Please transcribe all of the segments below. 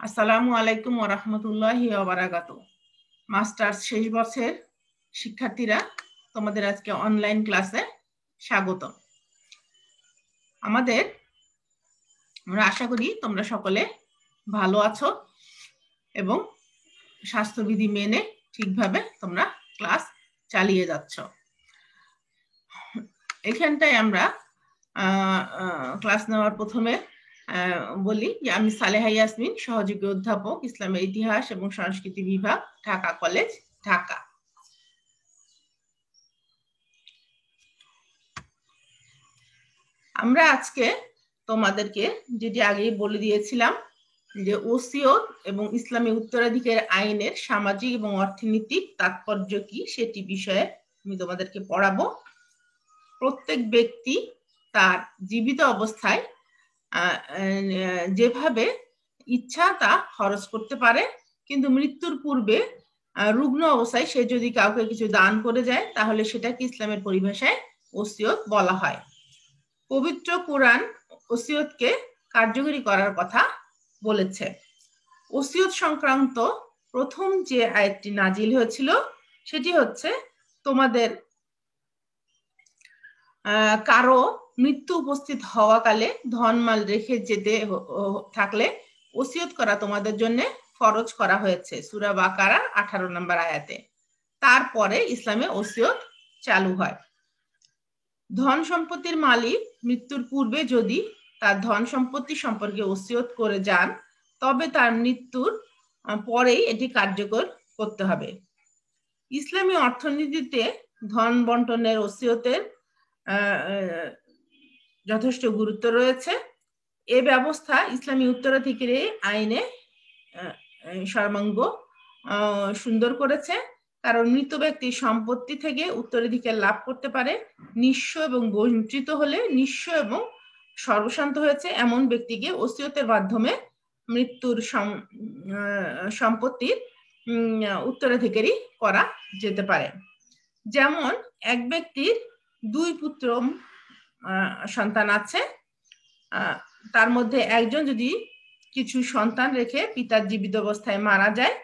আসসালামু আলাইকুম ওয়া রাহমাতুল্লাহি ওয়া বারাকাতুহু। মাস্টার্স শেষ বর্ষের শিক্ষার্থীরা, তোমাদের আজকে অনলাইন ক্লাসে স্বাগত। আমরা আশা করি তোমরা সকলে ভালো আছো এবং স্বাস্থ্যবিধি মেনে ঠিকভাবে তোমরা ক্লাস চালিয়ে যাচ্ছ। এখানটায় আমরা ক্লাস নেওয়ার প্রথমে বলি যে আমি সালেহা ইয়াসমিন, সহযোগী অধ্যাপক, ইসলামের ইতিহাস এবং সংস্কৃতি বিভাগ, ঢাকা কলেজ, ঢাকা। আমরা আজকে তোমাদেরকে যেটি আগেই বলে দিয়েছিলাম যে ওসিয়ত এবং ইসলামী উত্তরাধিকার আইনের সামাজিক এবং অর্থনৈতিক তাৎপর্য কি সেটি বিষয়ে আমি তোমাদেরকে পড়াবো। প্রত্যেক ব্যক্তি তার জীবিত অবস্থায় যেভাবে ইচ্ছা তা খরচ করতে পারে, কিন্তু মৃত্যুর পূর্বে রুগ্ন অবস্থায় সে যদি কাউকে কিছু দান করে যায় তাহলে সেটাকে ইসলামের পরিভাষায় ওসিয়ত বলা হয়। পবিত্র কোরআন ওসিয়তকে কার্যকরী করার কথা বলেছে। ওসিয়ত সংক্রান্ত প্রথম যে আয়াতটি নাজিল হয়েছিল সেটি হচ্ছে, তোমাদের কারো মৃত্যু উপস্থিত হওয়াকালে ধনমাল রেখে যেতে থাকলে ওসিয়ত করা তোমাদের জন্য ফরজ করা হয়েছে, সূরা বাকারা 18 নম্বর আয়াতে। তারপরে ইসলামে ওসিয়ত চালু হয়। ধন সম্পত্তির মালিক মৃত্যুর পূর্বে যদি তার ধন সম্পত্তি সম্পর্কে ওসিয়ত করে যান তবে তার মৃত্যুর পরেই এটি কার্যকর করতে হবে। ইসলামী অর্থনীতিতে ধন বন্টনের ওসিয়তের যথেষ্ট গুরুত্ব রয়েছে। এ ব্যবস্থা ইসলামী উত্তরাধিকারী আইনে সর্বাঙ্গ সুন্দর করেছে, কারণ মৃত ব্যক্তির সম্পত্তি থেকে উত্তরাধিকার লাভ করতে পারে নিঃস্ব এবং বঞ্চিত হলে নিঃস্ব এবং সর্বশান্ত হয়েছে এমন ব্যক্তিকে ওসিয়তের মাধ্যমে মৃত্যুর সম্পত্তির উত্তরাধিকারী করা যেতে পারে। যেমন এক ব্যক্তির 2 পুত্র সন্তান আছে, তার মধ্যে একজন যদি কিছু সন্তান রেখে পিতার জীবিত অবস্থায় মারা যায়,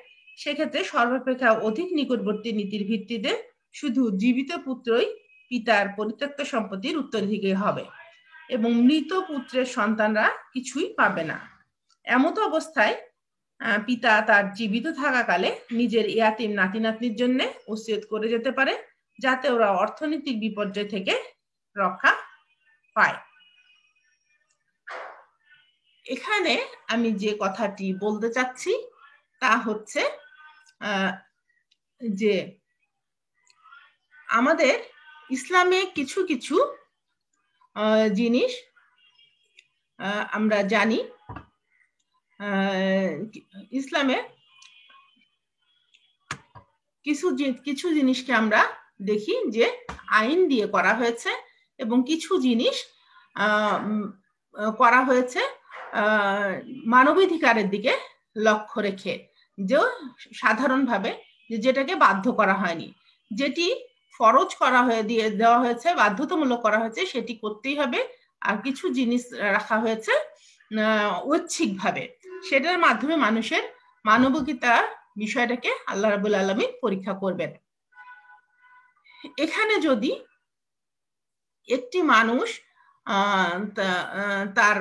সেক্ষেত্রে সর্বাপেক্ষা অধিক নিকটবর্তী নীতির ভিত্তিতে শুধু জীবিত পুত্রই পিতার পরিত্যক্ত সম্পত্তির উত্তরাধিকারী হবে এবং মৃত পুত্রের সন্তানরা কিছুই পাবে না। এমত অবস্থায় পিতা তার জীবিত থাকাকালে নিজের ইয়াতিম নাতি নাতনির জন্য ওসিয়ত করে যেতে পারে, যাতে ওরা অর্থনৈতিক বিপর্যয় থেকে রক্ষা পায়। এখানে আমি যে কথাটি বলতে চাচ্ছি তা হচ্ছে যে আমাদের ইসলামে কিছু কিছু জিনিস আমরা জানি। ইসলামে কিছু জিনিসকে আমরা দেখি যে আইন দিয়ে করা হয়েছে এবং কিছু জিনিস করা হয়েছে মানবাধিকারের দিকে লক্ষ্য রেখে, যে সাধারণভাবে যেটাকে বাধ্য করা হয়নি, যেটি ফরজ করা হয়ে দিয়ে দেওয়া হয়েছে, বাধ্যতামূলক করা হয়েছে সেটি করতেই হবে। আর কিছু জিনিস রাখা হয়েছে ঐচ্ছিকভাবে, সেটার মাধ্যমে মানুষের মানবিকতা বিষয়টাকে আল্লাহ রাব্বুল আলামিন পরীক্ষা করবেন। এখানে যদি একটি মানুষ তার,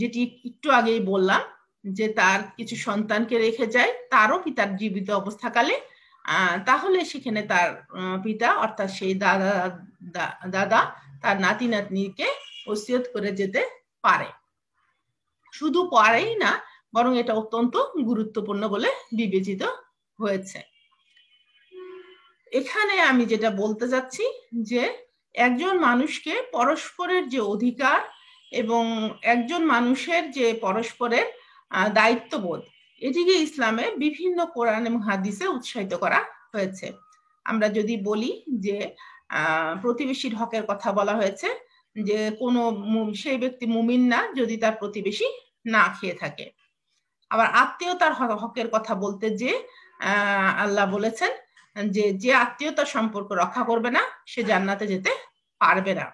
যেটি একটু আগেই বললাম, যে তার কিছু সন্তানকে রেখে যায় তারও পিতার জীবিত অবস্থাকালে, তাহলে সেখানে তার পিতা অর্থাৎ সেই দাদা তার নাতি নাতনিকে ওসিয়ত করে যেতে পারে। শুধু পারেই না, বরং এটা অত্যন্ত গুরুত্বপূর্ণ বলে বিবেচিত হয়েছে। এখানে আমি যেটা বলতে চাচ্ছি যে একজন মানুষকে পরস্পরের যে অধিকার এবং একজন মানুষের যে পরস্পরের দায়িত্ববোধ, এটিকে ইসলামে বিভিন্ন কোরআন এবং হাদিসে উৎসাহিত করা হয়েছে। আমরা যদি বলি যে প্রতিবেশীর হকের কথা বলা হয়েছে, যে কোনো সেই ব্যক্তি মুমিন না যদি তার প্রতিবেশী না খেয়ে থাকে। আবার আত্মীয়তার হকের কথা বলতে যে আল্লাহ বলেছেন যে যে আত্মীয়তার সম্পর্ক রক্ষা করবে না সে জান্নাতে যেতে পারবে না।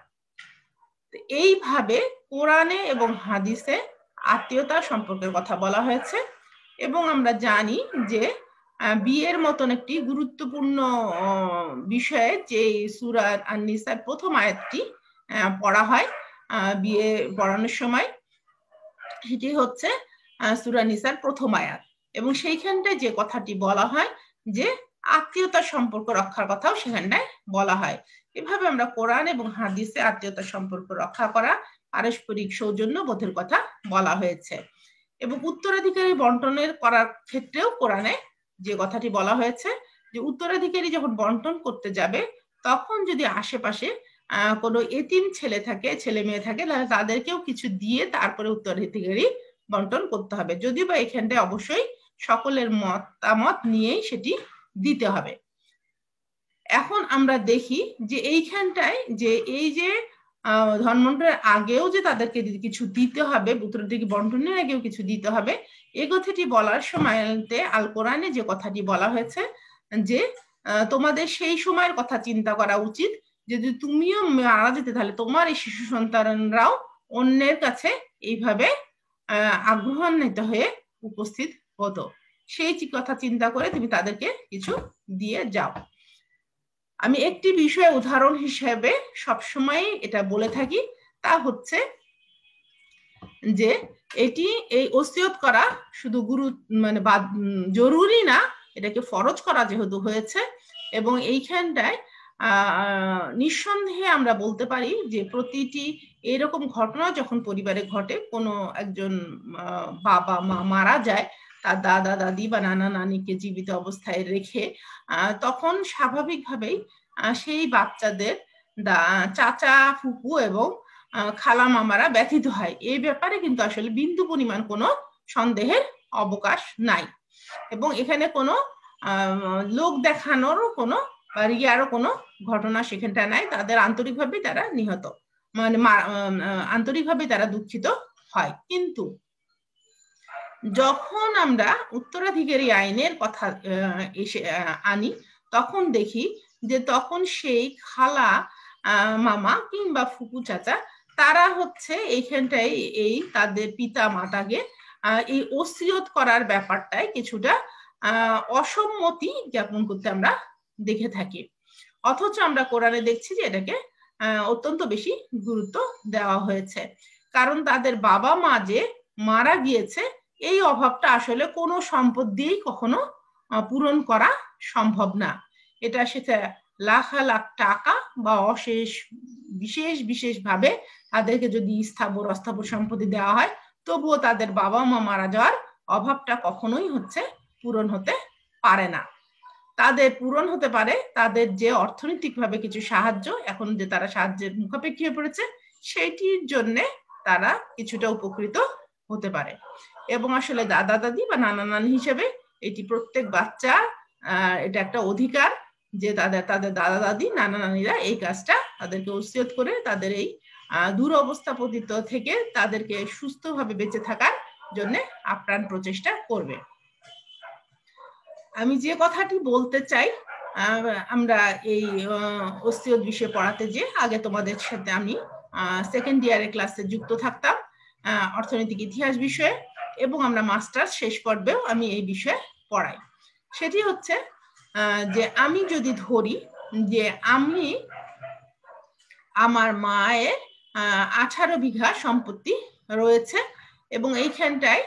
এইভাবে কোরআনে এবং হাদিসে আত্মীয়তার সম্পর্কের কথা বলা হয়েছে। এবং আমরা জানি যে বিয়ের মতন একটি গুরুত্বপূর্ণ বিষয়ে যে সূরা আন-নিসার প্রথম আয়াতটি পড়া হয় বিয়ে পড়ানোর সময়, সেটি হচ্ছে সূরা নিসার প্রথম আয়াত। এবং সেইখানটায় যে কথাটি বলা হয় যে আত্মীয়তার সম্পর্ক রক্ষার কথাও সেখানটায় বলা হয়। এভাবে আমরা কোরআন এবং হাদিসে আত্মীয়তার সম্পর্ক রক্ষা করা, পারস্পরিক সৌজন্য বোধের কথা বলা হয়েছে। এবং উত্তরাধিকারী বন্টনের করার ক্ষেত্রেও কোরআনে যে কথাটি বলা হয়েছে যে উত্তরাধিকারী যখন বন্টন করতে যাবে তখন যদি আশেপাশে কোনো এতিম ছেলে মেয়ে থাকে তাহলে তাদেরকেও কিছু দিয়ে তারপরে উত্তরাধিকারী বন্টন করতে হবে, যদিও বা এখানটায় অবশ্যই সকলের মতামত নিয়েই সেটি দিতে হবে। এখন আমরা দেখি যে এইখানটায় যে এই যে ধর্মবন্টনের আগেও যে তাদেরকে কিছু দিতে হবে, উত্তরাধিকারী বন্টনের আগেও কিছু দিতে হবে, এই কথাটি বলার সময়তে আল কোরআনে যে কথাটি বলা হয়েছে যে তোমাদের সেই সময়ের কথা চিন্তা করা উচিত, যদি তুমিও মারা যেতে তাহলে তোমার এই শিশু সন্তানরাও অন্যের কাছে এইভাবে আগ্রহান্বিত হয়ে উপস্থিত হতো, সেই কথা চিন্তা করে তুমি তাদেরকে কিছু দিয়ে যাও। আমি একটি বিষয় উদাহরণ হিসেবে সবসময় এটা বলে থাকি, তা হচ্ছে যে এটি এই ওসিয়ত করা শুধু মানে জরুরি না, এটাকে ফরজ করা যেহেতু হয়েছে। এবং এইখানটায় নিঃসন্দেহে আমরা বলতে পারি যে প্রতিটি এরকম ঘটনা যখন পরিবারে ঘটে, কোনো একজন বাবা মা মারা যায় তার দাদা দাদি বা নানা নানিকে জীবিত অবস্থায় রেখে, তখন স্বাভাবিকভাবেই সেই বাচ্চাদের চাচা ফুপু এবং খালা মামারা ব্যথিত হয়। এই ব্যাপারে কিন্তু আসলে বিন্দু পরিমাণ কোনো সন্দেহের অবকাশ নাই, এবং এখানে কোনো লোক দেখানোরও কোনো রিয়ারও কোনো ঘটনা সেখানটা নাই। তাদের আন্তরিকভাবে তারা নিহত, মানে আন্তরিকভাবে তারা দুঃখিত হয়। কিন্তু যখন আমরা উত্তরাধিকারী আইনের কথা এসে আনি, তখন দেখি যে তখন সেই খালা মামা কিংবা ফুপু চাচা তারা হচ্ছে এইখানটায় এই তাদের পিতা মাতাকে এই ওসিয়ত করার ব্যাপারটায় কিছুটা অসম্মতি জ্ঞাপন করতে আমরা দেখে থাকি। অথচ আমরা কোরআনে দেখছি যে এটাকে অত্যন্ত বেশি গুরুত্ব দেওয়া হয়েছে, কারণ তাদের বাবা মা যে মারা গিয়েছে এই অভাবটা আসলে কোনো সম্পদ দিয়েই কখনো পূরণ করা সম্ভব না। এটা সেটা লাখ লাখ টাকা বা বিশেষ ভাবে তাদেরকে যদি স্থাবর অস্থাবর সম্পত্তি দেওয়া হয়, তবুও তাদের বাবা মা মারা যাওয়ার অভাবটা কখনোই হচ্ছে পূরণ হতে পারে না। তাদের পূরণ হতে পারে তাদের যে অর্থনৈতিকভাবে কিছু সাহায্য, এখন যে তারা সাহায্যের মুখাপেক্ষী হয়ে পড়েছে, সেইটির জন্য তারা কিছুটা উপকৃত হতে পারে। এবং আসলে দাদা দাদি বা নানা নানি হিসেবে এটি প্রত্যেক বাচ্চা এটা একটা অধিকার যে তাদের দাদা দাদি নানা নানিরা এই কাজটা তাদেরকে ওসিয়ত করে তাদের এই দুরবস্থা পতিত থেকে তাদেরকে সুস্থভাবে বেঁচে থাকার জন্য আপ্রাণ প্রচেষ্টা করবে। আমি যে কথাটি বলতে চাই, আমরা এই ওসিয়ত বিষয়ে পড়াতে যে আগে তোমাদের সাথে আমি সেকেন্ড ইয়ারের ক্লাসে যুক্ত থাকতাম অর্থনৈতিক ইতিহাস বিষয়ে, এবং আমরা মাস্টার্স শেষ পর্বেও আমি এই বিষয়ে পড়াই। সেটি হচ্ছে যে আমি যদি ধরি যে আমি আমার মায়ের 18 বিঘা সম্পত্তি রয়েছে, এবং এইখানটায়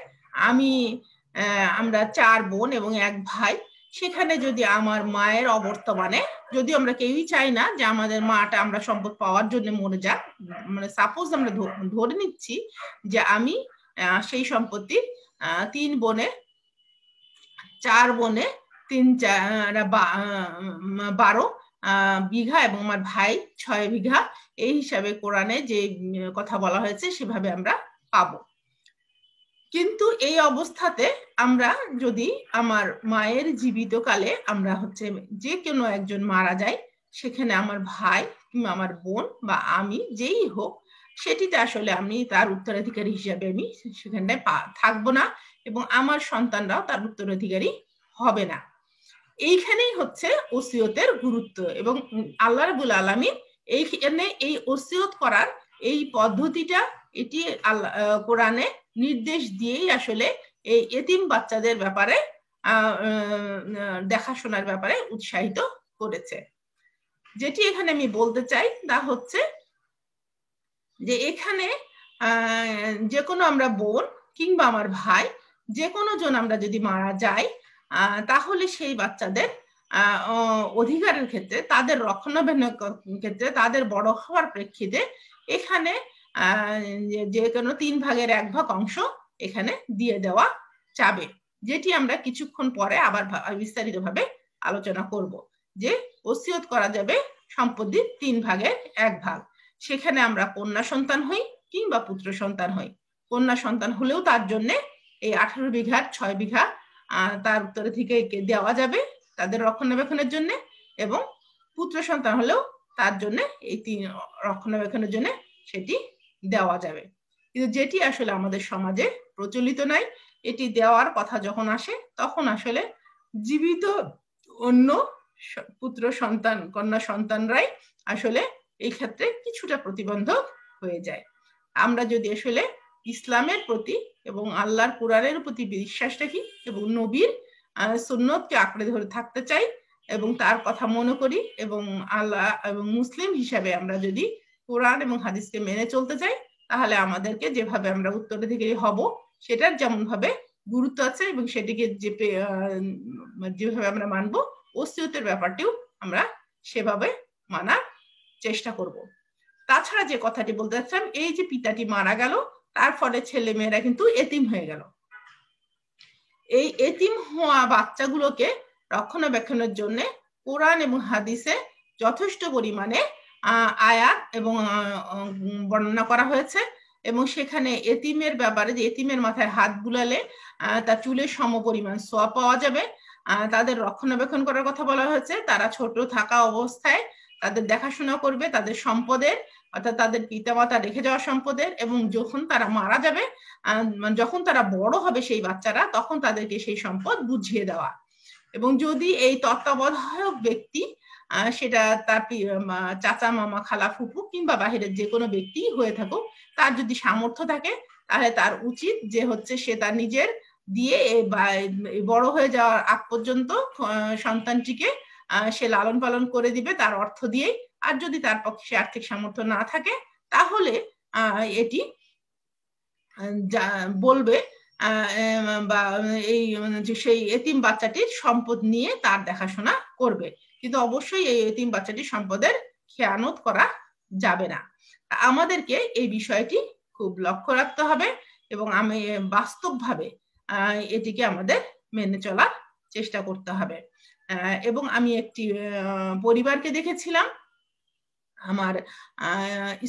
আমরা 4 বোন এবং 1 ভাই, সেখানে যদি আমার মায়ের অবর্তমানে, যদি আমরা কেউই চাই না যে আমাদের মাটা আমরা সম্পদ পাওয়ার জন্য মরে যাক, মানে সাপোজ আমরা ধরে নিচ্ছি যে আমি সেই সম্পত্তির 4 বনে 12 বিঘা এবং আমার ভাই 6 বিঘা, এই হিসাবে কোরআনে যে কথা বলা হয়েছে সেভাবে আমরা পাবো। কিন্তু এই অবস্থাতে আমরা যদি আমার মায়ের জীবিতকালে আমরা হচ্ছে যে কোনো একজন মারা যায়, সেখানে আমার ভাই কিংবা আমার বোন বা আমি যেই হোক, সেটিতে আসলে আমি তার উত্তরাধিকারী হিসাবে আমি সেখানটায় থাকবো না, এবং আমার সন্তানরাও তার উত্তরাধিকারী হবে না। এইখানেই হচ্ছে ওসিয়তের গুরুত্ব, এবং আল্লাহ রাব্বুল আলামিন এইখানে এই ওসিয়ত করার এই পদ্ধতিটা এটি কোরআনে নির্দেশ দিয়েই আসলে এই এতিম বাচ্চাদের ব্যাপারে দেখাশোনার ব্যাপারে উৎসাহিত করেছে। যেটি এখানে আমি বলতে চাই তা হচ্ছে যে এখানে যে কোনো আমরা বোন কিংবা আমার ভাই যে কোনো জন আমরা যদি মারা যাই তাহলে সেই বাচ্চাদের অধিকারের ক্ষেত্রে, তাদের রক্ষণাবেক্ষণের ক্ষেত্রে, তাদের বড় হওয়ার প্রেক্ষিতে এখানে যে কোনো 3 ভাগের 1 ভাগ অংশ এখানে দিয়ে দেওয়া যাবে, যেটি আমরা কিছুক্ষণ পরে আবার বিস্তারিতভাবে আলোচনা করব। যে ওসিয়ত করা যাবে সম্পত্তির 3 ভাগের 1 ভাগ। সেখানে আমরা কন্যা সন্তান হই কিংবা পুত্র সন্তান হই। কন্যা সন্তান হলেও তার জন্য এই 18 বিঘার 6 বিঘা তার উত্তরে থেকে দেওয়া যাবে তাদের রক্ষণাবেক্ষণের জন্য, এবং পুত্র সন্তান হলেও তার জন্য এই 3 রক্ষণাবেক্ষণের জন্য সেটি দেওয়া যাবে। কিন্তু যেটি আসলে আমাদের সমাজে প্রচলিত নাই, এটি দেওয়ার কথা যখন আসে তখন আসলে জীবিত অন্য পুত্র সন্তান কন্যা সন্তানরাই আসলে এই ক্ষেত্রে কিছুটা প্রতিবন্ধক হয়ে যায়। আমরা যদি আসলে ইসলামের প্রতি এবং আল্লাহর কোরআনের প্রতি বিশ্বাস রাখি এবং নবীর সুন্নতকে আঁকড়ে ধরে থাকতে চাই এবং তার কথা মনে করি এবং আল্লাহ এবং মুসলিম হিসাবে আমরা যদি কোরআন এবং হাদিসকে মেনে চলতে চাই, তাহলে আমাদেরকে যেভাবে আমরা উত্তরাধিকারী হব সেটার যেমন ভাবে গুরুত্ব আছে এবং সেটিকে যেভাবে আমরা মানব, ওসিয়তের ব্যাপারটিও আমরা সেভাবে মানার চেষ্টা করব। তাছাড়া যে কথাটি বলতে চাচ্ছিলাম, এই যে পিতাটি মারা গেল তার ফলে ছেলে মেয়েরা কিন্তু এতিম হয়ে গেল। এই এতিম হওয়া বাচ্চাগুলোকে রক্ষণাবেক্ষণের জন্য কোরআন এবং হাদিসে যথেষ্ট পরিমাণে আয়াত এবং বর্ণনা করা হয়েছে এবং সেখানে এতিমের ব্যাপারে যে এতিমের মাথায় হাত বুলালে তার চুলের সমপরিমাণ সওয়াব পাওয়া যাবে, তাদের রক্ষণাবেক্ষণ করার কথা বলা হয়েছে, তারা ছোট থাকা অবস্থায় তাদের দেখাশোনা করবে তাদের সম্পদের, অর্থাৎ তাদের পিতামাতা রেখে যাওয়া সম্পদের, এবং যখন তারা মারা যাবে, যখন তারা বড় হবে সেই বাচ্চারা, তখন তাদেরকে সেই সম্পদ বুঝিয়ে দেওয়া। এবং যদি এই তত্ত্বাবধায়ক ব্যক্তি সেটা তার চাচা মামা খালা ফুফু কিংবা বাহিরের যে কোনো ব্যক্তি হয়ে থাকুক, তার যদি সামর্থ্য থাকে তাহলে তার উচিত যে হচ্ছে সে তার নিজের দিয়ে বড় হয়ে যাওয়ার আগ পর্যন্ত সন্তানটিকে সে লালন পালন করে দিবে তার অর্থ দিয়ে। আর যদি তার পক্ষে আর্থিক সামর্থ্য না থাকে তাহলে এটি বলবে বা এই সেই এতিম বাচ্চাটির সম্পদ নিয়ে তার দেখাশোনা করবে, কিন্তু অবশ্যই এই এতিম বাচ্চাটির সম্পদের খেয়ানত করা যাবে না। আমাদেরকে এই বিষয়টি খুব লক্ষ্য রাখতে হবে এবং আমি বাস্তবভাবে এটিকে আমাদের মেনে চলার চেষ্টা করতে হবে। এবং আমি একটি পরিবারকে দেখেছিলাম আমার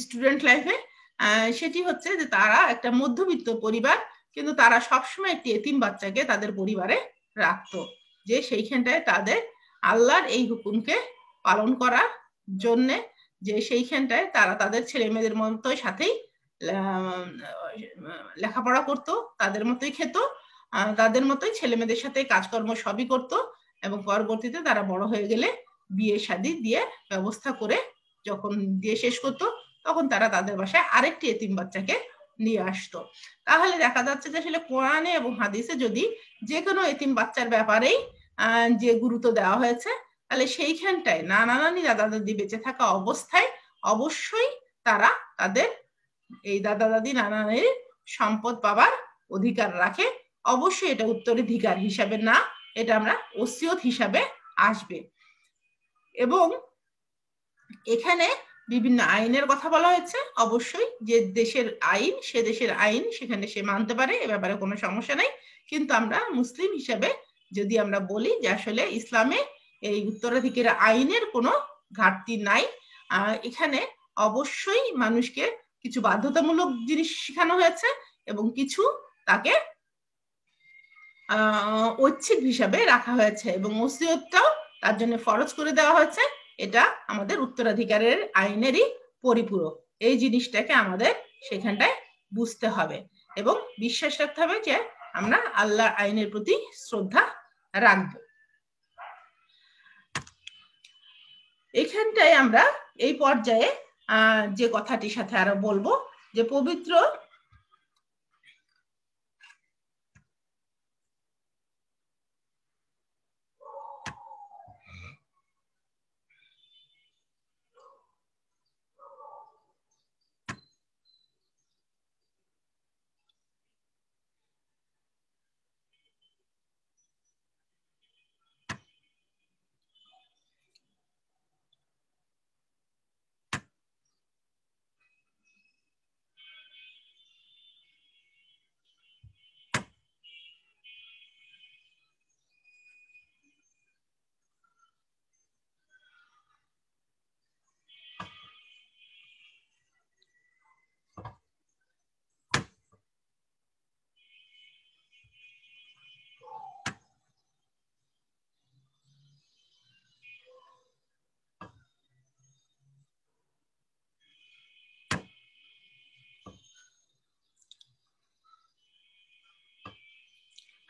স্টুডেন্ট লাইফে, সেটি হচ্ছে যে তারা একটা মধ্যবিত্ত পরিবার, কিন্তু তারা সবসময় একটি এতিম বাচ্চাকে তাদের পরিবারে রাখতো, যে সেইখানটায় তাদের আল্লাহর এই হুকুমকে পালন করার জন্যে, যে সেইখানটায় তারা তাদের ছেলে মেয়েদের মতোই সাথেই লেখাপড়া করতো, তাদের মতোই খেত, তাদের মতোই ছেলে মেয়েদের সাথে কাজকর্ম সবই করতো, এবং পরবর্তীতে তারা বড় হয়ে গেলে বিয়ে শাদী দিয়ে ব্যবস্থা করে যখন দিয়ে শেষ করতো তখন তারা তাদের বাসায় আরেকটি এতিম বাচ্চাকে নিয়ে আসতো। তাহলে দেখা যাচ্ছে যে আসলে কোরআনে এবং হাদিসে যদি যে কোনো এতিম বাচ্চার ব্যাপারেই যে গুরুত্ব দেওয়া হয়েছে, তাহলে সেইখানটায় নানা নানি দাদা দাদি বেঁচে থাকা অবস্থায় অবশ্যই তারা তাদের এই দাদা দাদি নানা নানির সম্পদ পাবার অধিকার রাখে। অবশ্যই এটা উত্তরাধিকার হিসাবে না, এটা আমরা ওসিয়ত হিসাবে আসবে। এবং এখানে বিভিন্ন আইনের কথা বলা হয়েছে, অবশ্যই যে দেশের আইন সে দেশের আইন সেখানে সে মানতে পারে, এ ব্যাপারে কোনো সমস্যা নেই। কিন্তু আমরা মুসলিম হিসাবে যদি আমরা বলি যে আসলে ইসলামে এই উত্তরাধিকার আইনের কোনো ঘাটতি নাই, এখানে অবশ্যই মানুষকে কিছু বাধ্যতামূলক জিনিস শেখানো হয়েছে এবং কিছু তাকে ঐচ্ছিক হিসাবে রাখা হয়েছে, এবং ওসিয়তটাও তার জন্য ফরজ করে দেওয়া হয়েছে। এটা আমাদের উত্তরাধিকারের আইনেরই পরিপূরক। এই জিনিসটাকে আমাদের সেখানটায় বুঝতে হবে এবং বিশ্বাস রাখতে হবে যে আমরা আল্লাহর আইনের প্রতি শ্রদ্ধা রাখব। এখানটায় আমরা এই পর্যায়ে যে কথাটির সাথে আরো বলবো যে পবিত্র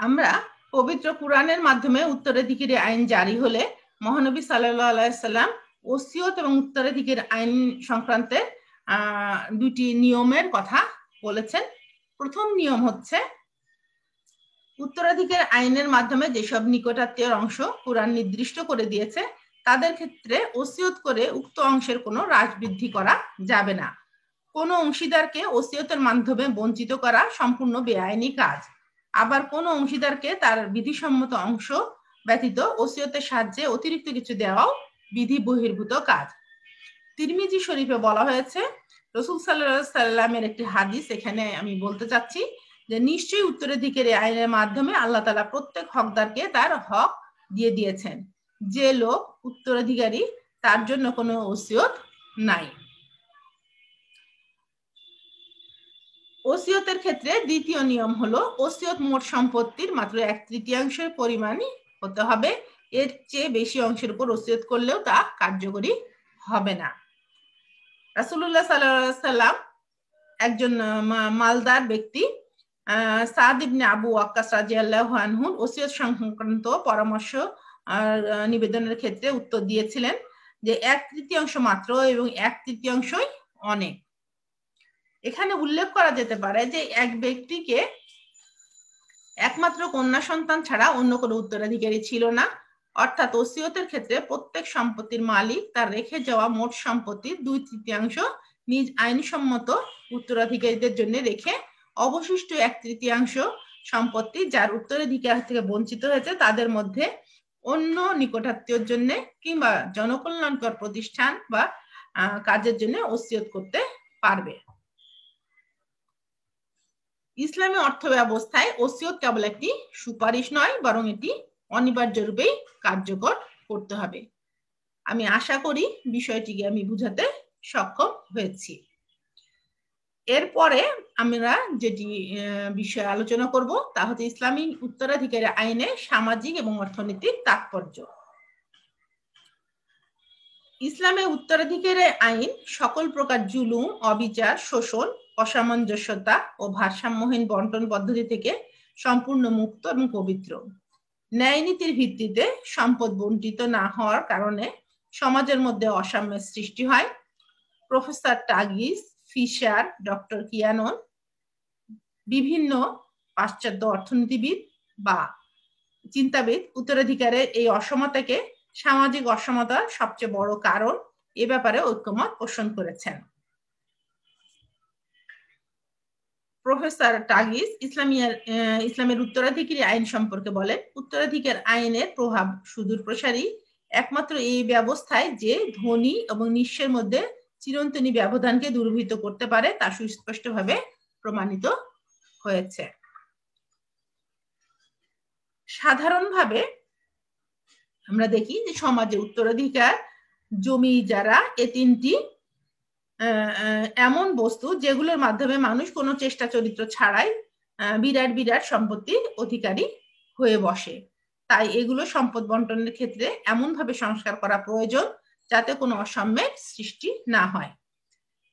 আমরা পবিত্র কুরআনের মাধ্যমে উত্তরাধিকারী আইন জারি হলে মহানবী সাল্লাল্লাহু আলাইহি সাল্লাম ওসিয়ত এবং উত্তরাধিকারী আইন সংক্রান্তে দুটি নিয়মের কথা বলেছেন। প্রথম নিয়ম হচ্ছে, উত্তরাধিকার আইনের মাধ্যমে যেসব নিকটাত্মীয় অংশ কুরআন নির্দিষ্ট করে দিয়েছে তাদের ক্ষেত্রে ওসিয়ত করে উক্ত অংশের কোনো হ্রাস বৃদ্ধি করা যাবে না। কোনো অংশীদারকে ওসিয়তের মাধ্যমে বঞ্চিত করা সম্পূর্ণ বেআইনি কাজ। আবার কোনো অংশীদারকে তার বিধিসম্মত অংশ ব্যতীত ওসিয়তের সাহায্যে অতিরিক্ত কিছু দেওয়াও বিধি বহির্ভূত কাজ। তিরমিজি শরীফে বলা হয়েছে, রাসূল সাল্লাল্লাহু আলাইহি সাল্লামের একটি হাদিস এখানে আমি বলতে চাচ্ছি, যে নিশ্চয়ই উত্তরাধিকারী আইনের মাধ্যমে আল্লাহ তাআলা প্রত্যেক হকদারকে তার হক দিয়ে দিয়েছেন। যে লোক উত্তরাধিকারী তার জন্য কোনো ওসিয়ত নাই। ওসিয়তের ক্ষেত্রে দ্বিতীয় নিয়ম হলো, ওসিয়ত মোট সম্পত্তির মাত্র 1/3 পরিমাণই হতে হবে। এর চেয়ে বেশি অংশের উপর ওসিয়ত করলেও তা কার্যকরী হবে না। রাসূলুল্লাহ সাল্লাল্লাহু আলাইহি সাল্লাম একজন মালদার ব্যক্তি সাদ ইবনে আবু ওয়াক্কাস রাদিয়াল্লাহু আনহুর ওসিয়ত সংক্রান্ত পরামর্শ নিবেদনের ক্ষেত্রে উত্তর দিয়েছিলেন যে 1/3 মাত্র এবং 1/3 অনেক। এখানে উল্লেখ করা যেতে পারে যে এক ব্যক্তিকে একমাত্র কন্যা সন্তান ছাড়া অন্য কোনো উত্তরাধিকারী ছিল না, অর্থাৎ ওসিয়তের ক্ষেত্রে প্রত্যেক সম্পত্তির মালিক তার রেখে যাওয়া মোট সম্পত্তির 2/3 নিজ আইনসম্মত উত্তরাধিকারীদের জন্য রেখে অবশিষ্ট 1/3 সম্পত্তি যার উত্তরাধিকার থেকে বঞ্চিত হয়েছে তাদের মধ্যে অন্য নিকটাত্মীয়র জন্য কিংবা জনকল্যাণকর প্রতিষ্ঠান বা কাজের জন্য ওসিয়ত করতে পারবে। ইসলামী অর্থ ব্যবস্থায় ওসিয়ত কেবল একটি সুপারিশ নয়, বরং এটি অনিবার্য রূপেই কার্যকর করতে হবে। আমি আশা করি বিষয়টিকে আমি বুঝাতে সক্ষম হয়েছি। এরপরে আমরা যেটি বিষয়ে আলোচনা করব তা হচ্ছে ইসলামী উত্তরাধিকারী আইনে সামাজিক এবং অর্থনৈতিক তাৎপর্য। ইসলামে উত্তরাধিকারী আইন সকল প্রকার জুলুম, অবিচার, শোষণ, অসামঞ্জস্যতা ও ভারসাম্যহীন বন্টন পদ্ধতি থেকে সম্পূর্ণ মুক্ত এবং পবিত্র। ন্যায় নীতির ভিত্তিতে সম্পদ বণ্টিত না হওয়ার কারণে সমাজের মধ্যে অসাম্যের সৃষ্টি হয়। প্রফেসর টাগিস, ফিশার, ডক্টর কিয়ানন, বিভিন্ন পাশ্চাত্য অর্থনীতিবিদ বা চিন্তাবিদ উত্তরাধিকারের এই অসমতাকে সামাজিক অসমতার সবচেয়ে বড় কারণ এ ব্যাপারে ঐক্যমত পোষণ করেছেন। প্রফেসর টাগিস ইসলামের উত্তরাধিকারী আইন সম্পর্কে বলেন, উত্তরাধিকার আইনের প্রভাব সুদূর প্রসারী। একমাত্র এই ব্যবস্থায় যে ধনী এবং নিঃস্বের মধ্যে চিরন্তনী ব্যবধানকে দূরীভূত করতে পারে তা সুস্পষ্টভাবে প্রমাণিত হয়েছে। সাধারণভাবে আমরা দেখি যে সমাজে উত্তরাধিকার, জমি, যারা এ তিনটি এমন বস্তু যেগুলোর মাধ্যমে মানুষ কোনো চেষ্টা চরিত্র ছাড়াই বিরাট বিরাট সম্পত্তির অধিকারী হয়ে বসে। তাই এগুলো সম্পদ বন্টনের ক্ষেত্রে এমনভাবে সংস্কার করা প্রয়োজন যাতে কোনো অসাম্যের সৃষ্টি না হয়।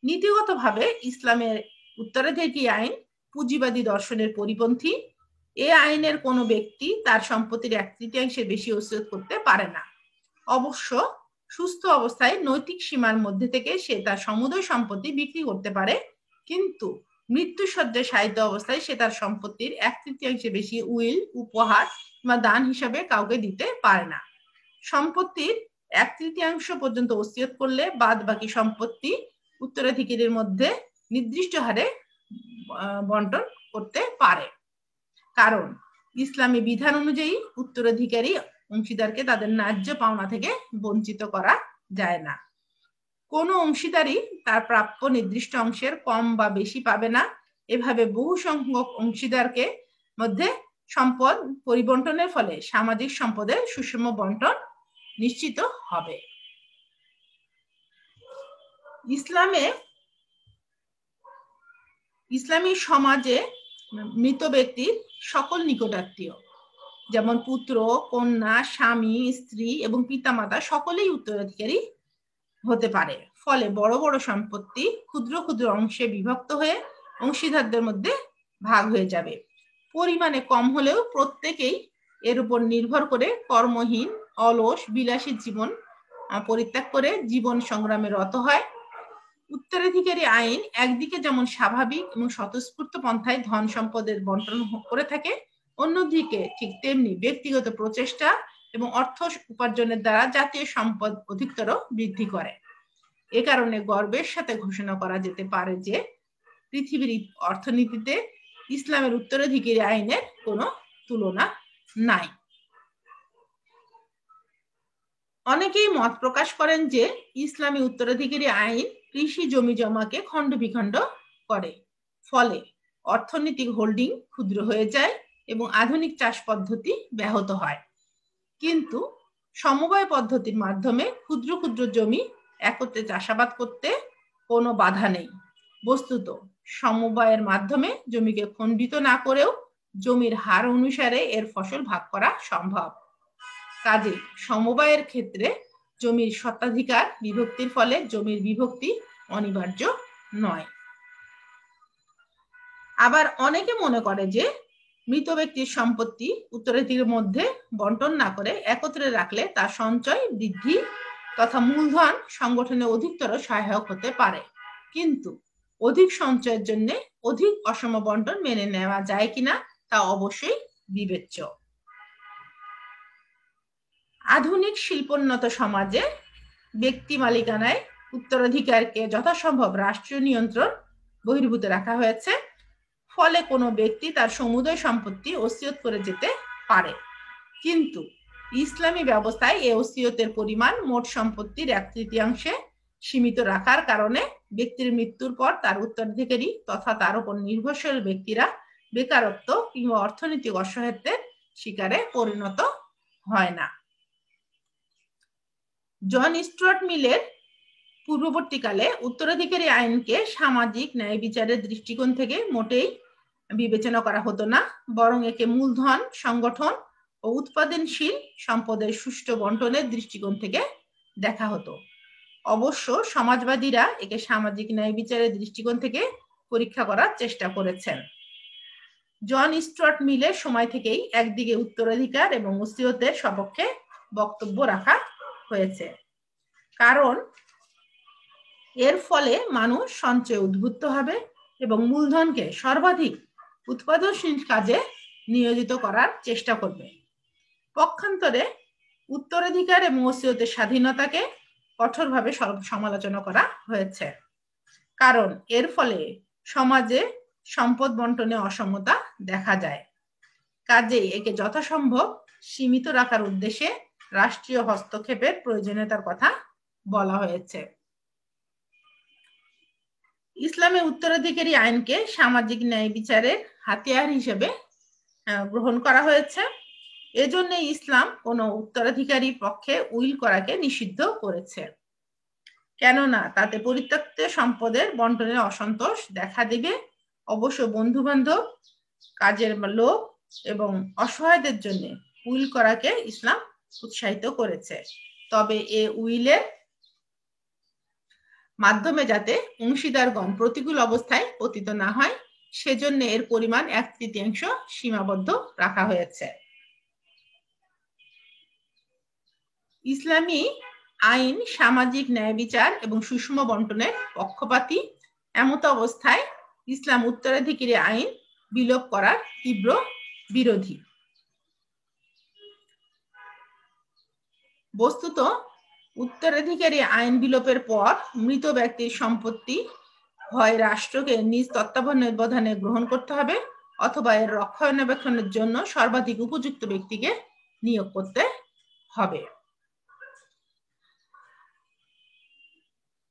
নীতিগতভাবে ইসলামের উত্তরাধিকারী আইন পুঁজিবাদী দর্শনের পরিপন্থী। এ আইনের কোনো ব্যক্তি তার সম্পত্তির 1/3 বেশি ওসিয়ত করতে পারে না। অবশ্য সুস্থ অবস্থায় নৈতিক সীমার মধ্যে থেকে সে তার সমুদয় সম্পত্তি বিক্রি করতে পারে, কিন্তু মৃত্যুসজ্জায় শায়িত অবস্থায় সে তার সম্পত্তির 1/3 বেশি উইল, উপহার বা দান হিসাবে কাউকে দিতে পারে না। সম্পত্তির 1/3 পর্যন্ত ওসিয়ত করলে বাদ বাকি সম্পত্তি উত্তরাধিকারীর মধ্যে নির্দিষ্ট হারে বন্টন করতে পারে, কারণ ইসলামী বিধান অনুযায়ী উত্তরাধিকারী অংশীদারকে তাদের ন্যায্য পাওনা থেকে বঞ্চিত করা যায় না। কোনো অংশীদারই তার প্রাপ্য নির্দিষ্ট অংশের কম বা বেশি পাবে না। এভাবে বহু সংখ্যক অংশীদারকে মধ্যে সম্পদ পরিবন্টনের ফলে সামাজিক সম্পদের সুষম বন্টন নিশ্চিত হবে। ইসলামী সমাজে মৃত ব্যক্তির সকল নিকটাত্মীয়, যেমন পুত্র, কন্যা, স্বামী, স্ত্রী এবং পিতামাতা সকলেই উত্তরাধিকারী হতে পারে। ফলে বড় বড় সম্পত্তি ক্ষুদ্র ক্ষুদ্র অংশে বিভক্ত হয়ে অংশীদারদের মধ্যে ভাগ হয়ে যাবে। পরিমাণে কম হলেও প্রত্যেকেই এর উপর নির্ভর করে কর্মহীন, অলস, বিলাসী জীবন পরিত্যাগ করে জীবন সংগ্রামে রত হয়। উত্তরাধিকারী আইন একদিকে যেমন স্বাভাবিক এবং স্বতঃস্ফূর্ত পন্থায় ধন সম্পদের বন্টন করে থাকে, অন্যদিকে ঠিক তেমনি ব্যক্তিগত প্রচেষ্টা এবং অর্থ উপার্জনের দ্বারা জাতীয় সম্পদ অধিকতর বৃদ্ধি করে। এ কারণে গর্বের সাথে ঘোষণা করা যেতে পারে যে পৃথিবীর অর্থনীতিতে ইসলামের উত্তরাধিকারী আইনের কোনো তুলনা নাই। অনেকেই মত প্রকাশ করেন যে ইসলামী উত্তরাধিকারী আইন কৃষি জমি জমাকে খণ্ড বিখণ্ড করে, ফলে অর্থনৈতিক হোল্ডিং ক্ষুদ্র হয়ে যায় এবং আধুনিক চাষ পদ্ধতি ব্যাহত হয়। কিন্তু সমবায় পদ্ধতির মাধ্যমে ক্ষুদ্র ক্ষুদ্র জমি একত্রে চাষাবাদ করতে কোনো বাধা নেই। বস্তুত সমবায়ের মাধ্যমে জমিকে খণ্ডিত না করেও জমির হার অনুসারে এর ফসল ভাগ করা সম্ভব। কাজে সমবায়ের ক্ষেত্রে জমির স্বত্বাধিকার বিভক্তির ফলে জমির বিভক্তি অনিবার্য নয়। আবার অনেকে মনে করে যে মৃত ব্যক্তির সম্পত্তি উত্তরাধিকারীর মধ্যে বন্টন না করে একত্রে রাখলে তার সঞ্চয় বৃদ্ধি তথা মূলধন সংগঠনে অধিকতর সহায়ক হতে পারে। কিন্তু অধিক সঞ্চয়ের জন্য অধিক অসম বন্টন মেনে নেওয়া যায় কিনা তা অবশ্যই বিবেচ্য। আধুনিক শিল্পোন্নত সমাজে ব্যক্তি মালিকানায় উত্তরাধিকারকে যথাসম্ভব রাষ্ট্রীয় নিয়ন্ত্রণ বহির্ভূত রাখা হয়েছে। ফলে কোনো ব্যক্তি তার সমুদয় সম্পত্তি ওসিয়ত করে যেতে পারে, কিন্তু ইসলামী ব্যবস্থায় এই ওসিয়তের পরিমাণ মোট সম্পত্তির 1/3 সীমিত রাখার কারণে ব্যক্তির মৃত্যুর পর তার উত্তরাধিকারী তথা তার উপর নির্ভরশীল ব্যক্তিরা বেকারত্ব কিংবা অর্থনৈতিক অসহায়ত্বের শিকারে পরিণত হয় না। জন স্টুয়ার্ট মিলের পূর্ববর্তীকালে উত্তরাধিকারী আইনকে সামাজিক ন্যায় বিচারের দৃষ্টিকোণ থেকে মোটেই বিবেচনা করা হতো না, বরং একে মূলধন সংগঠন ও উৎপাদনশীল সম্পদের সুষ্ঠু বন্টনের দৃষ্টিকোণ থেকে দেখা হতো। অবশ্য সমাজবাদীরা একে সামাজিক ন্যায় বিচারের দৃষ্টিকোণ থেকে পরীক্ষা করার চেষ্টা করেছেন। জন স্টুয়ার্ট মিলের সময় থেকেই একদিকে উত্তরাধিকার এবং ওসিয়তের সপক্ষে বক্তব্য রাখা হয়েছে, কারণ এর ফলে মানুষ সঞ্চয়ে উদ্বুদ্ধ হবে এবং মূলধনকে সর্বাধিক উৎপাদনশীল কাজে নিয়োজিত করার চেষ্টা করবে। পক্ষান্তরে উত্তরাধিকার এবং ওসিয়তের স্বাধীনতাকে কঠোরভাবে সমালোচনা করা হয়েছে, কারণ এর ফলে সমাজে সম্পদ বন্টনে অসমতা দেখা যায়। কাজেই একে যথাসম্ভব সীমিত রাখার উদ্দেশ্যে রাষ্ট্রীয় হস্তক্ষেপের প্রয়োজনীয়তার কথা বলা হয়েছে। ইসলামে উত্তরাধিকারী আইনকে সামাজিক ন্যায় বিচারের হাতিয়ার হিসেবে গ্রহণ করা হয়েছে। এজন্য ইসলাম কোনো উত্তরাধিকারী পক্ষে উইল করাকে নিষিদ্ধ করেছে, কেননা তাতে পরিত্যক্ত সম্পদের বন্টনের অসন্তোষ দেখা দিবে। অবশ্য বন্ধু বান্ধব, কাজের লোক এবং অসহায়দের জন্য উইল করাকে ইসলাম উৎসাহিত করেছে, তবে এ উইলের মাধ্যমে যাতে অংশীদারগণ প্রতিকূল অবস্থায় পতিত না হয় সেজন্য এর পরিমাণ 1/3 সীমাবদ্ধ রাখা হয়েছে। ইসলামী আইন সামাজিক ন্যায় বিচার এবং সুষম বন্টনের পক্ষপাতী। এমত অবস্থায় ইসলাম উত্তরাধিকারী আইন বিলোপ করার তীব্র বিরোধী। বস্তুত উত্তরাধিকারী আইন বিলোপের পর মৃত ব্যক্তির সম্পত্তি হয় রাষ্ট্রকে নিজ তত্ত্বাবধানে গ্রহণ করতে হবে অথবা এর রক্ষণাবেক্ষণের জন্য সর্বাধিক উপযুক্ত ব্যক্তিকে নিয়োগ করতে হবে।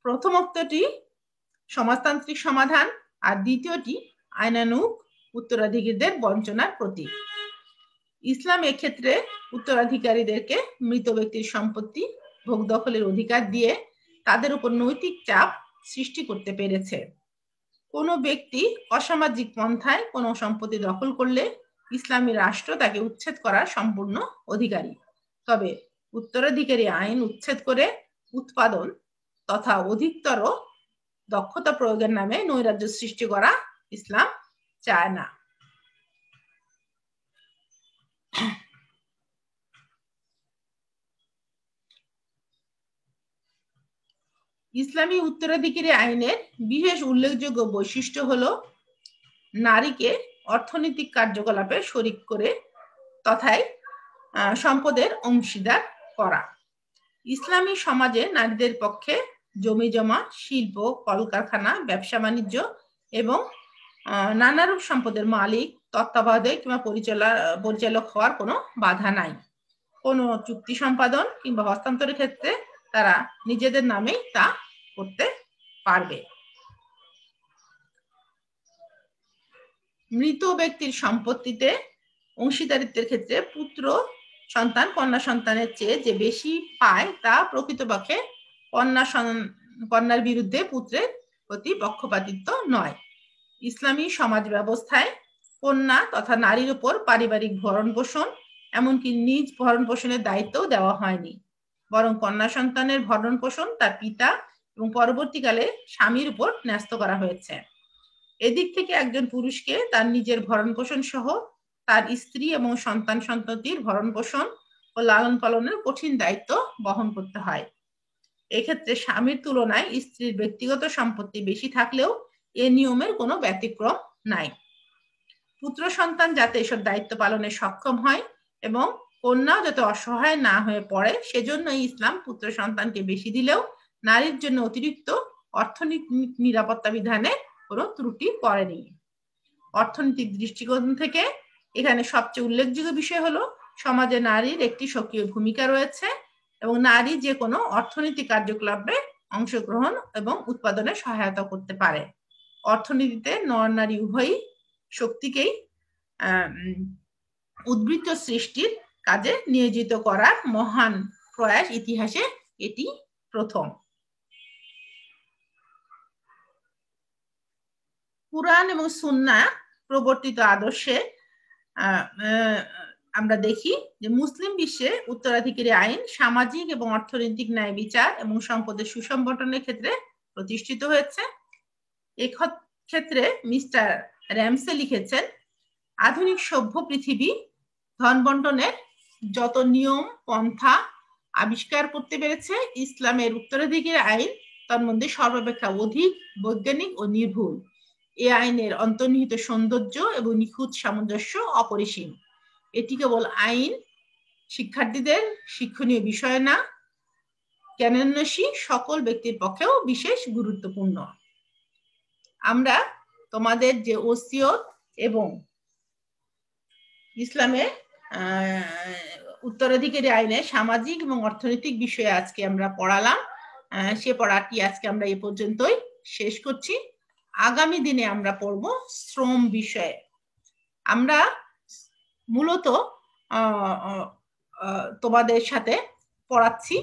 প্রথমোক্তটি সমাজতান্ত্রিক সমাধান আর দ্বিতীয়টি আইনানুগ উত্তরাধিকারীদের বঞ্চনার প্রতীক। ইসলাম এক্ষেত্রে উত্তরাধিকারীদেরকে মৃত ব্যক্তির সম্পত্তি ভোগ দখলের অধিকার দিয়ে তাদের উপর নৈতিক চাপ সৃষ্টি করতে পেরেছে। কোনো ব্যক্তি অসামাজিক পন্থায় কোনো সম্পত্তি দখল করলে ইসলামী রাষ্ট্র তাকে উচ্ছেদ করার সম্পূর্ণ অধিকারী। তবে উত্তরাধিকারী আইন উচ্ছেদ করে উৎপাদন তথা অধিকতর দক্ষতা প্রয়োগের নামে নৈরাজ্য সৃষ্টি করা ইসলাম চায় না। ইসলামী উত্তরাধিকারী আইনের বিশেষ উল্লেখযোগ্য বৈশিষ্ট্য হলো নারীকে অর্থনৈতিক কার্যকলাপে শরিক করে তথায় সম্পদের অংশীদার করা। ইসলামী সমাজে নারীদের পক্ষে জমি জমা, শিল্প, কলকারখানা, ব্যবসা বাণিজ্য এবং নানারূপ সম্পদের মালিক, তত্ত্বাবধায়ক কিংবা পরিচালক হওয়ার কোনো বাধা নাই। কোনো চুক্তি সম্পাদন কিংবা হস্তান্তরের ক্ষেত্রে তারা নিজেদের নামেই তা করতে পারবে। মৃত ব্যক্তির সম্পত্তিতে অংশীদারিত্বের ক্ষেত্রে পুত্র সন্তান কন্যা সন্তানের চেয়ে যে বেশি পায় তা প্রকৃতপক্ষে কন্যার বিরুদ্ধে পুত্রের প্রতি পক্ষপাতিত্ব নয়। ইসলামী সমাজ ব্যবস্থায় কন্যা তথা নারীর উপর পারিবারিক ভরণ পোষণ এমনকি নিজ ভরণ পোষণের দায়িত্ব দেওয়া হয়নি, বরং কন্যা সন্তানের ভরণ পোষণ তার পিতা এবং পরবর্তীকালে স্বামীর উপর ন্যস্ত করা হয়েছে। এদিক থেকে একজন পুরুষকে তার নিজের ভরণ পোষণ সহ তার স্ত্রী এবং সন্তান সন্ততির ভরণ পোষণ ও লালন পালনের কঠিন দায়িত্ব বহন করতে হয়। এক্ষেত্রে স্বামীর তুলনায় স্ত্রীর ব্যক্তিগত সম্পত্তি বেশি থাকলেও এ নিয়মের কোনো ব্যতিক্রম নাই। পুত্র সন্তান যাতে এসব দায়িত্ব পালনে সক্ষম হয় এবং কন্যাও যাতে অসহায় না হয়ে পড়ে, সেজন্য ইসলাম পুত্র সন্তানকে বেশি দিলেও নারীর জন্য অতিরিক্ত অর্থনৈতিক নিরাপত্তা বিধানে কোনো ত্রুটি করেনি। অর্থনৈতিক দৃষ্টিকোণ থেকে এখানে সবচেয়ে উল্লেখযোগ্য বিষয় হলো সমাজে নারীর একটি সক্রিয় ভূমিকা রয়েছে এবং নারী যে কোনো অর্থনৈতিক কার্যকলাপে অংশগ্রহণ এবং উৎপাদনে সহায়তা করতে পারে। অর্থনীতিতে নর নারী উভয়ই শক্তিকেই উদ্বৃত্ত সৃষ্টির কাজে নিয়োজিত করার মহান প্রয়াস ইতিহাসে এটি প্রথম। কুরআন এবং সুন্নাহ প্রবর্তিত আদর্শে আমরা দেখি যে মুসলিম বিশ্বে উত্তরাধিকারী আইন সামাজিক এবং অর্থনৈতিক ন্যায় বিচার এবং সম্পদের সুসম্বটনের ক্ষেত্রে প্রতিষ্ঠিত হয়েছে। এক্ষেত্রে মিস্টার র্যামসে লিখেছেন, আধুনিক সভ্য পৃথিবী ধন বন্টনের যত নিয়ম পন্থা আবিষ্কার করতে পেরেছে, ইসলামের উত্তরাধিকারী আইন তার মধ্যে সর্বাপেক্ষা অধিক বৈজ্ঞানিক ও নির্ভুল। এ আইনের অন্তর্নিহিত সৌন্দর্য এবং নিখুঁত সামঞ্জস্য অপরিসীম। এটি কেবল আইন শিক্ষার্থীদের শিক্ষণীয় বিষয় না, জ্ঞানান্বেষী সকল ব্যক্তির পক্ষেও বিশেষ গুরুত্বপূর্ণ। আমরা তোমাদের যে ওসিয়ত এবং ইসলামের উত্তরাধিকারী আইনে সামাজিক এবং অর্থনৈতিক বিষয়ে আজকে আমরা পড়ালাম, সে পড়াটি আজকে আমরা এ পর্যন্তই শেষ করছি। আগামী দিনে আমরা পড়ব শ্রম বিষয়ে। আমরা মূলত তোমাদের সাথে পড়াচ্ছি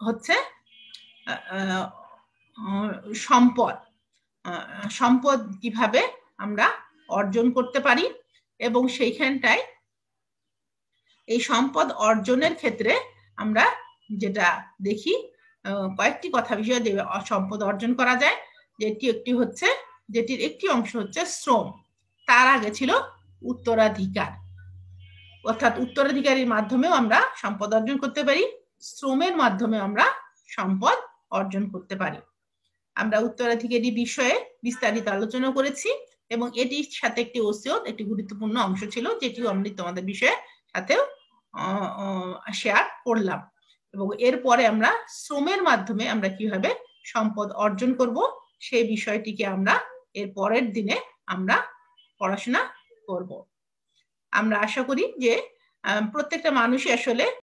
হচ্ছে সম্পদ কিভাবে আমরা অর্জন করতে পারি এবং সেইখানটায় এই সম্পদ অর্জনের ক্ষেত্রে আমরা যেটা দেখি কয়েকটি কথা বিষয় যে সম্পদ অর্জন করা যায়, যেটির একটি অংশ হচ্ছে শ্রম। তার আগে ছিল উত্তরাধিকার, অর্থাৎ উত্তরাধিকারীর মাধ্যমেও আমরা সম্পদ অর্জন করতে পারি, শ্রমের মাধ্যমে আমরা সম্পদ অর্জন করতে পারি। আমরা উত্তরাধিকারী বিষয়ে বিস্তারিত আলোচনা করেছি এবং এটির সাথে একটি ওসিয়ত একটি গুরুত্বপূর্ণ অংশ ছিল, যেটিও আমি তোমাদের বিষয়ে সাথেও শেয়ার করলাম। এবং এরপরে আমরা শ্রমের মাধ্যমে আমরা কিভাবে সম্পদ অর্জন করব সেই বিষয়টিকে আমরা এর পরের দিনে আমরা পড়াশোনা করব। আমরা আশা করি যে প্রত্যেকটা মানুষই আসলে